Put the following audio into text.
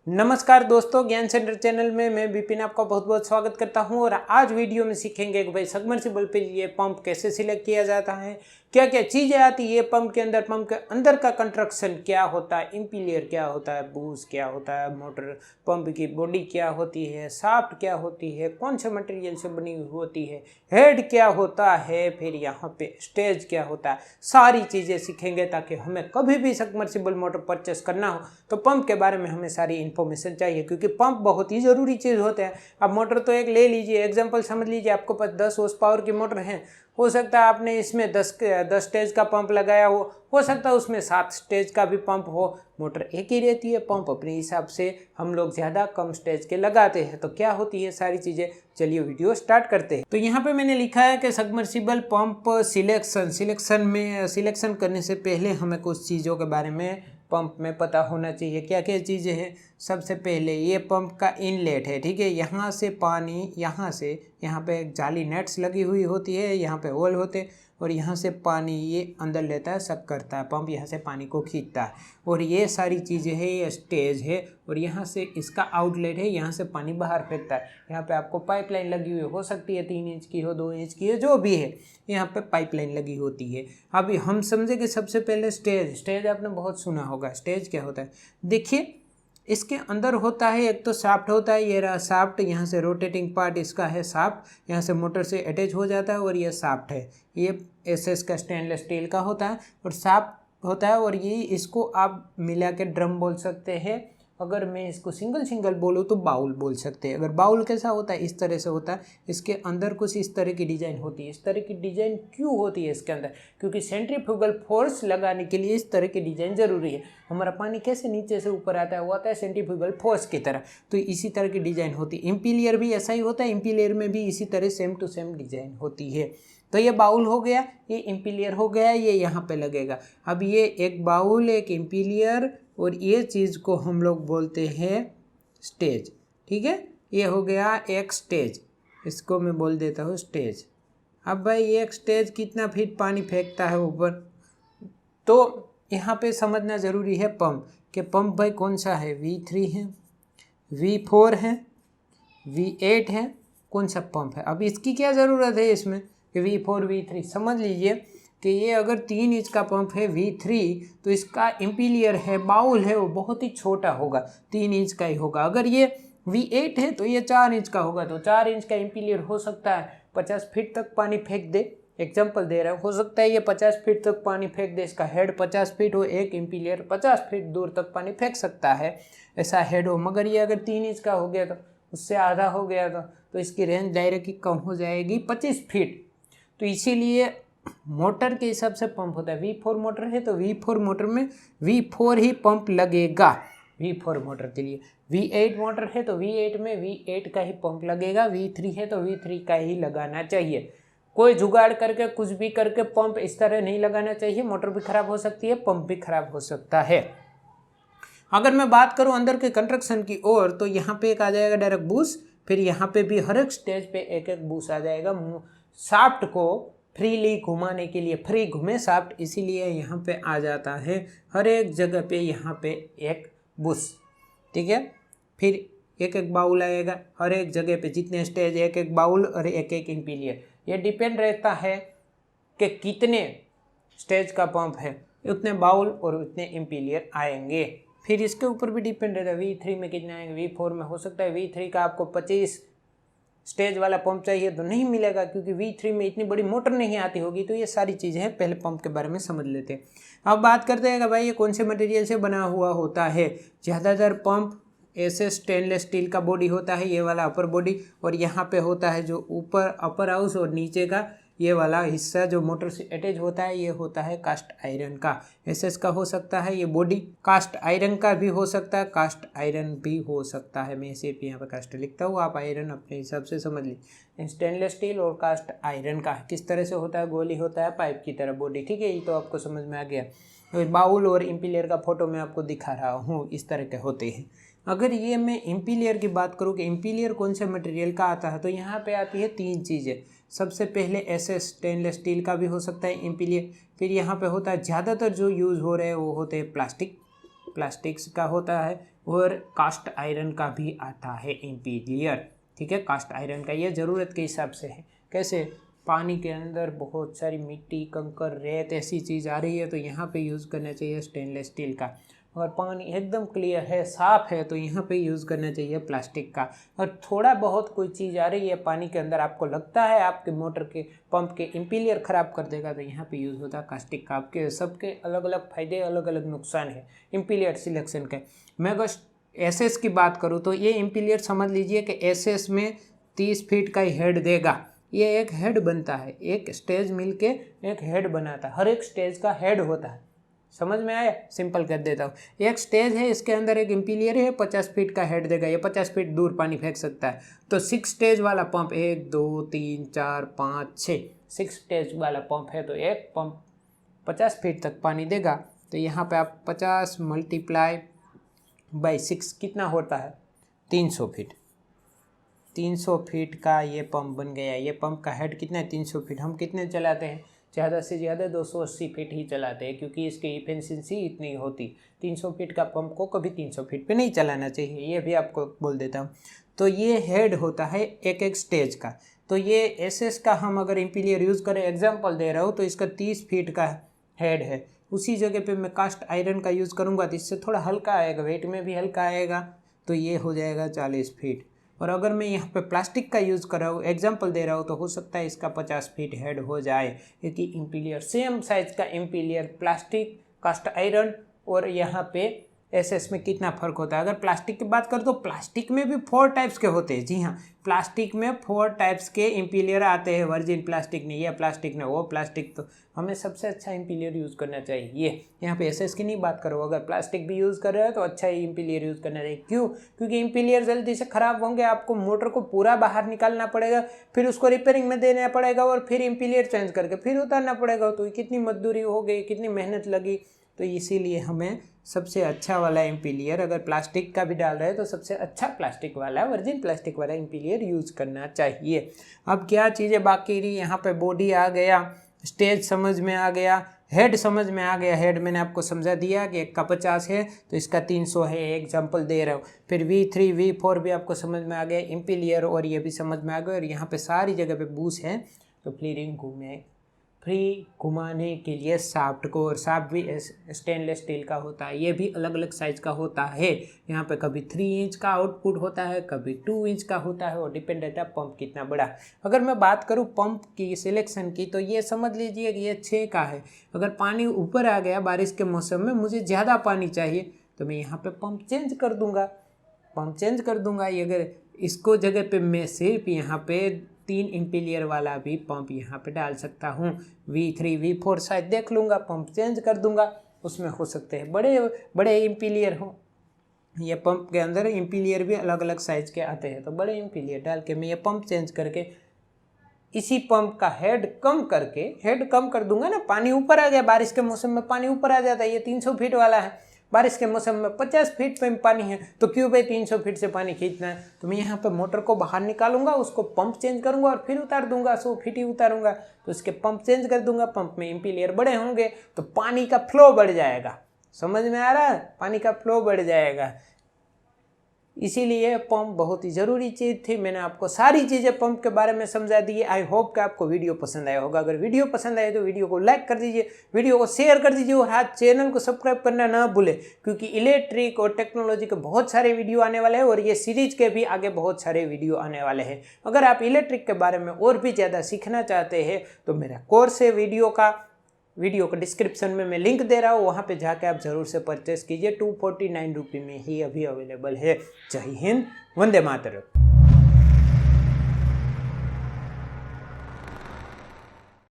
नमस्कार दोस्तों, ज्ञान सेंटर चैनल में मैं विपिन आपका बहुत बहुत स्वागत करता हूं। और आज वीडियो में सीखेंगे कि भाई सबमर्सिबल पे ये पंप कैसे सिलेक्ट किया जाता है, क्या क्या चीज़ें आती है पंप के अंदर का कंस्ट्रक्शन क्या होता है, इंपीलियर क्या होता है, बूस क्या होता है, मोटर पंप की बॉडी क्या होती है, शाफ्ट क्या होती है, कौन से मटेरियल से बनी हुई होती है, हेड क्या होता है, फिर यहाँ पे स्टेज क्या होता है, सारी चीज़ें सीखेंगे ताकि हमें कभी भी सबमर्सिबल मोटर परचेस करना हो तो पंप के बारे में हमें सारी इन्फॉर्मेशन चाहिए, क्योंकि पंप बहुत ही ज़रूरी चीज़ होते हैं। अब मोटर तो एक ले लीजिए, एग्जांपल समझ लीजिए आपके पास 10 हॉर्स पावर की मोटर है। हो सकता है आपने इसमें 10 स्टेज का पंप लगाया हो सकता है उसमें 7 स्टेज का भी पंप हो। मोटर एक ही रहती है, पंप अपने हिसाब से हम लोग ज़्यादा कम स्टेज के लगाते हैं। तो क्या होती है सारी चीज़ें, चलिए वीडियो स्टार्ट करते हैं। तो यहाँ पे मैंने लिखा है कि सबमर्सिबल पंप सिलेक्शन करने से पहले हमें कुछ चीज़ों के बारे में पंप में पता होना चाहिए। क्या क्या चीज़ें हैं? सबसे पहले ये पंप का इनलेट है, ठीक है। यहाँ से पानी, यहाँ पे एक जाली नेट्स लगी हुई होती है, यहाँ पे होल होते हैं और यहाँ से पानी ये अंदर लेता है, सक करता है, पंप यहाँ से पानी को खींचता है। और ये सारी चीज़ें हैं, ये स्टेज है और यहाँ से इसका आउटलेट है, यहाँ से पानी बाहर फेंकता है। यहाँ पे आपको पाइपलाइन लगी हुई हो सकती है, 3 इंच की हो, 2 इंच की हो, जो भी है, यहाँ पे पाइपलाइन लगी होती है। अभी हम समझे कि सबसे पहले स्टेज आपने बहुत सुना होगा। स्टेज क्या होता है? देखिए, इसके अंदर होता है एक तो शाफ्ट होता है, ये रहा शाफ्ट, यहाँ से रोटेटिंग पार्ट इसका है शाफ्ट, यहाँ से मोटर से अटैच हो जाता है और ये शाफ्ट है, ये एसएस का स्टेनलेस स्टील का होता है और शाफ्ट होता है। और ये इसको आप मिला के ड्रम बोल सकते हैं। अगर मैं इसको सिंगल बोलूँ तो बाउल बोल सकते हैं। अगर बाउल कैसा होता है, इस तरह से होता है, इसके अंदर कुछ इस तरह की डिजाइन होती है। इस तरह की डिजाइन क्यों होती है इसके अंदर? क्योंकि सेंट्रीफ्यूगल फोर्स लगाने के लिए इस तरह की डिजाइन जरूरी है। हमारा पानी कैसे नीचे से ऊपर आता है, वो आता है सेंट्रीफ्यूगल फोर्स की तरह, तो इसी तरह की डिजाइन होती है। इंपीलियर भी ऐसा ही होता है, इंपीलियर में भी इसी तरह सेम टू सेम डिजाइन होती है। तो ये बाउल हो गया, ये इंपीलियर हो गया, ये यहाँ पे लगेगा। अब ये एक बाउल, एक इंपीलियर और ये चीज़ को हम लोग बोलते हैं स्टेज, ठीक है। ये हो गया एक स्टेज, इसको मैं बोल देता हूँ स्टेज। अब भाई एक स्टेज कितना फीट पानी फेंकता है ऊपर, तो यहाँ पे समझना ज़रूरी है पंप कि पंप भाई कौन सा है, V3 है, V4 है, V8 है, कौन सा पंप है। अब इसकी क्या ज़रूरत है इसमें कि V4 V3, समझ लीजिए कि ये अगर 3 इंच का पंप है V3, तो इसका इंपीलियर है, बाउल है, वो बहुत ही छोटा होगा, 3 इंच का ही होगा। अगर ये V8 है तो ये 4 इंच का होगा, तो 4 इंच का इंपीलियर हो सकता है 50 फीट तक पानी फेंक दे। एग्जाम्पल दे रहा है, हो सकता है ये 50 फीट तक पानी फेंक दे, इसका हेड 50 फीट हो, एक इंपीलियर 50 फीट दूर तक पानी फेंक सकता है, ऐसा हेड हो। मगर ये अगर 3 इंच का हो गया तो उससे आधा हो गया तो इसकी रेंज डायरेक्टली कम हो जाएगी 25 फीट। तो इसीलिए मोटर के हिसाब से पंप होता है। V4 मोटर है तो V4 मोटर में V4 ही पंप लगेगा V4 मोटर के लिए। V8 मोटर है तो V8 में V8 का ही पंप लगेगा। V3 है तो V3 का ही लगाना चाहिए। कोई जुगाड़ करके कुछ भी करके पंप इस तरह नहीं लगाना चाहिए, मोटर भी खराब हो सकती है, पंप भी खराब हो सकता है। अगर मैं बात करूं अंदर के कंस्ट्रक्शन की ओर, तो यहाँ पे एक आ जाएगा डायरेक्ट बूस, फिर यहाँ पे भी हर एक स्टेज पे एक एक बूस आ जाएगा। शाफ्ट को फ्रीली घुमाने के लिए, फ्री घूमे शाफ्ट, इसीलिए यहाँ पे आ जाता है हर एक जगह पे यहाँ पे एक बुश, ठीक है। फिर एक एक बाउल आएगा हर एक जगह पे, जितने स्टेज एक एक बाउल और एक एक इंपीलियर। ये डिपेंड रहता है कि कितने स्टेज का पंप है, उतने बाउल और उतने इंपीलियर आएंगे। फिर इसके ऊपर भी डिपेंड रहता है V3 में कितने आएंगे। V4 में हो सकता है V3 का आपको 25 स्टेज वाला पंप चाहिए तो नहीं मिलेगा, क्योंकि V3 में इतनी बड़ी मोटर नहीं आती होगी। तो ये सारी चीज़ें हैं, पहले पंप के बारे में समझ लेते हैं। अब बात करते हैं कि भाई ये कौन से मटेरियल से बना हुआ होता है। ज़्यादातर पंप ऐसे स्टेनलेस स्टील का बॉडी होता है, ये वाला अपर बॉडी, और यहाँ पे होता है जो ऊपर अपर हाउस और नीचे का ये वाला हिस्सा जो मोटर से अटैच होता है, ये होता है कास्ट आयरन का। एसएस का हो सकता है ये बॉडी, कास्ट आयरन का भी हो सकता है, कास्ट आयरन भी हो सकता है। मैं सिर्फ यहाँ पर कास्ट लिखता हूँ, आप आयरन अपने हिसाब से समझ लीजिए। स्टेनलेस स्टील और कास्ट आयरन का किस तरह से होता है, गोली होता है पाइप की तरह बॉडी, ठीक है। ये तो आपको समझ में आ गया। तो बाउल और इंपीलियर का फोटो मैं आपको दिखा रहा हूँ, इस तरह के होते हैं। अगर ये मैं इंपीलियर की बात करूँ कि इंपीलियर कौन से मटेरियल का आता है, तो यहाँ पे आती है 3 चीज़ें। सबसे पहले एसएस स्टेनलेस स्टील का भी हो सकता है इंपीलियर। फिर यहाँ पे होता है, ज़्यादातर जो यूज़ हो रहे हैं वो होते हैं प्लास्टिक, प्लास्टिक्स का होता है, और कास्ट आयरन का भी आता है इम्पीरियर, ठीक है। कास्ट आयरन का ये ज़रूरत के हिसाब से है। कैसे, पानी के अंदर बहुत सारी मिट्टी, कंकर, रेत ऐसी चीज़ आ रही है तो यहाँ पे यूज़ करना चाहिए स्टेनलेस स्टील का। अगर पानी एकदम क्लियर है, साफ़ है, तो यहाँ पे यूज़ करना चाहिए प्लास्टिक का। और थोड़ा बहुत कोई चीज़ आ रही है पानी के अंदर, आपको लगता है आपके मोटर के पंप के इम्पीरियर ख़राब कर देगा, तो यहाँ पे यूज़ होता है कास्टिक का। आपके सबके अलग अलग फ़ायदे, अलग अलग नुकसान है इम्पीरियर सिलेक्शन के। मैं अगर एसएस की बात करूँ तो ये इम्पीरियर समझ लीजिए कि एसएस में 30 फीट का ही हेड देगा। ये एक हेड बनता है, एक स्टेज मिलके एक हेड बनाता है, हर एक स्टेज का हेड होता है। समझ में आया? सिंपल कर देता हूँ। एक स्टेज है, इसके अंदर एक इम्पीरियर है, 50 फीट का हेड देगा, ये 50 फीट दूर पानी फेंक सकता है। तो 6 स्टेज वाला पंप, 1 2 3 4 5 6 स्टेज वाला पंप है, तो एक पंप 50 फीट तक पानी देगा। तो यहाँ पे आप 50 × 6 कितना होता है? 300 फीट। 300 फीट का ये पंप बन गया। ये पंप का हेड कितना है? 300 फीट। हम कितने चलाते हैं? ज़्यादा से ज़्यादा 280 फीट ही चलाते हैं, क्योंकि इसकी इफिशिएंसी इतनी होती। 300 फीट का पंप को कभी 300 फीट पे नहीं चलाना चाहिए, ये भी आपको बोल देता हूँ। तो ये हेड होता है एक एक स्टेज का। तो ये एसएस का हम अगर इम्पीरियर यूज़ करें, एग्जाम्पल दे रहा हूँ, तो इसका 30 फीट का हेड है। उसी जगह पे मैं कास्ट आयरन का यूज़ करूँगा तो इससे थोड़ा हल्का आएगा, वेट में भी हल्का आएगा, तो ये हो जाएगा 40 फीट। और अगर मैं यहाँ पे प्लास्टिक का यूज़ कर रहा हूँ, एग्जाम्पल दे रहा हूँ, तो हो सकता है इसका 50 फीट हेड हो जाए, क्योंकि इम्पीरियर सेम साइज का इम्पीरियर, प्लास्टिक, कास्ट आयरन और यहाँ पे एसएस में कितना फ़र्क होता है। अगर प्लास्टिक की बात करें तो प्लास्टिक में भी 4 टाइप्स के होते हैं। जी हाँ, प्लास्टिक में 4 टाइप्स के इम्पीरियर आते हैं। वर्जिन प्लास्टिक ने ये प्लास्टिक ने वो प्लास्टिक। तो हमें सबसे अच्छा इम्पीरियर यूज़ करना चाहिए। ये यहाँ पे एसएस की नहीं बात करो, अगर प्लास्टिक भी यूज़ कर रहे हो तो अच्छा ही इम्पीरियर यूज़ करना चाहिए। क्यों? क्योंकि इम्पीरियर जल्दी से ख़राब होंगे, आपको मोटर को पूरा बाहर निकालना पड़ेगा, फिर उसको रिपेयरिंग में देना पड़ेगा, और फिर इम्पीरियर चेंज करके फिर उतारना पड़ेगा। तो कितनी मजदूरी हो गई, कितनी मेहनत लगी। तो इसीलिए हमें सबसे अच्छा वाला इम्पीरियर, अगर प्लास्टिक का भी डाल रहे हैं तो सबसे अच्छा प्लास्टिक वाला, वर्जिन प्लास्टिक वाला इम्पीरियर यूज़ करना चाहिए। अब क्या चीज़ें बाकी रही? यहाँ पे बॉडी आ गया, स्टेज समझ में आ गया, हेड समझ में आ गया। हेड मैंने आपको समझा दिया कि एक का 50 है तो इसका 300 है, एग्जाम्पल दे रहा हूँ। फिर V3 V4 भी आपको समझ में आ गया, इम्पीरियर, और ये भी समझ में आ गया। और यहाँ पे सारी जगह पे बूस है, तो फ्री घुमाने के लिए शाफ्ट को, और शाफ्ट भी स्टेनलेस स्टील का होता है, ये भी अलग अलग साइज का होता है। यहाँ पे कभी 3 इंच का आउटपुट होता है, कभी 2 इंच का होता है, और डिपेंड रहता है पंप कितना बड़ा। अगर मैं बात करूँ पंप की सिलेक्शन की, तो ये समझ लीजिए कि ये 6 का है। अगर पानी ऊपर आ गया बारिश के मौसम में, मुझे ज़्यादा पानी चाहिए, तो मैं यहाँ पर पंप चेंज कर दूँगा। ये अगर इसको जगह पे मैं सिर्फ यहाँ पे 3 इम्पीरियर वाला भी पंप यहाँ पे डाल सकता हूँ। V3 V4 शायद देख लूँगा, पंप चेंज कर दूँगा। उसमें हो सकते हैं बड़े बड़े इम्पीरियर हो। ये पंप के अंदर इम्पीरियर भी अलग अलग साइज के आते हैं, तो बड़े इम्पीरियर डाल के मैं ये पंप चेंज करके इसी पंप का हेड कम कर दूंगा ना। पानी ऊपर आ गया, बारिश के मौसम में पानी ऊपर आ जाता है। ये 300 फीट वाला है, बारिश के मौसम में 50 फीट पे पानी है, तो क्यों भाई 300 फीट से पानी खींचना है? तो मैं यहाँ पे मोटर को बाहर निकालूंगा, उसको पंप चेंज करूंगा और फिर उतार दूंगा। 100 फीट ही उतारूंगा, तो उसके पंप चेंज कर दूंगा। पंप में इम्पीरियर बड़े होंगे तो पानी का फ्लो बढ़ जाएगा। समझ में आ रहा है? पानी का फ्लो बढ़ जाएगा। इसीलिए पंप बहुत ही ज़रूरी चीज़ थी। मैंने आपको सारी चीज़ें पंप के बारे में समझा दी है। आई होप कि आपको वीडियो पसंद आया होगा। अगर वीडियो पसंद आए तो वीडियो को लाइक कर दीजिए, वीडियो को शेयर कर दीजिए, और हाँ, चैनल को सब्सक्राइब करना ना भूलें, क्योंकि इलेक्ट्रिक और टेक्नोलॉजी के बहुत सारे वीडियो आने वाले हैं, और ये सीरीज के भी आगे बहुत सारे वीडियो आने वाले हैं। अगर आप इलेक्ट्रिक के बारे में और भी ज़्यादा सीखना चाहते हैं तो मेरा कोर्स है वीडियो का डिस्क्रिप्शन में मैं लिंक दे रहा हूँ, वहाँ पे जाके आप ज़रूर से परचेस कीजिए। 249 रुपये में ही अभी अवेलेबल है। जय हिंद, वंदे मातरम।